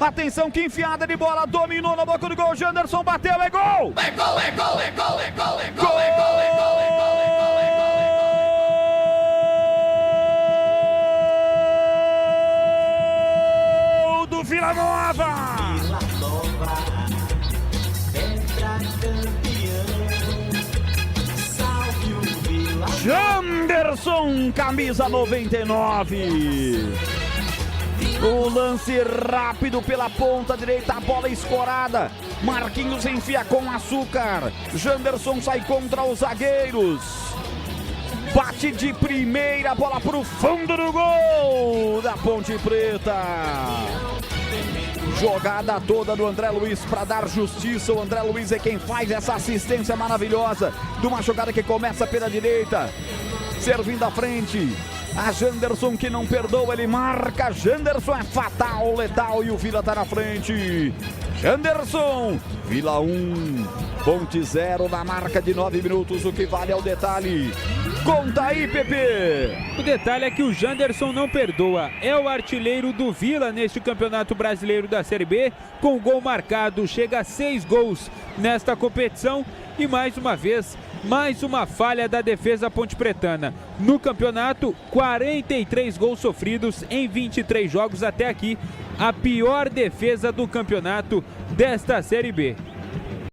Atenção, que enfiada de bola, dominou na boca do gol, Janderson bateu, é gol! É gol, é gol, é gol, é gol, é Gol! gol, é gol, é gol, é gol, é gol, é gol, Gol do Vila Nova! Janderson, camisa 99. O lance rápido pela ponta direita, a bola escorada. Marquinhos enfia com açúcar. Janderson sai contra os zagueiros. Bate de primeira, bola pro fundo do gol da Ponte Preta. Jogada toda do André Luiz para dar justiça. O André Luiz é quem faz essa assistência maravilhosa de uma jogada que começa pela direita, servindo à frente. A Janderson que não perdoa, ele marca. Janderson é fatal, letal e o Vila tá na frente. Janderson, Vila 1, Ponte 0 na marca de 9 minutos. O que vale é o detalhe. Conta aí, Pepe. O detalhe é que o Janderson não perdoa. É o artilheiro do Vila neste Campeonato Brasileiro da Série B. Com gol marcado, chega a 6 gols nesta competição. E mais uma vez, mais uma falha da defesa pontepretana. No campeonato, 43 gols sofridos em 23 jogos até aqui. A pior defesa do campeonato desta Série B.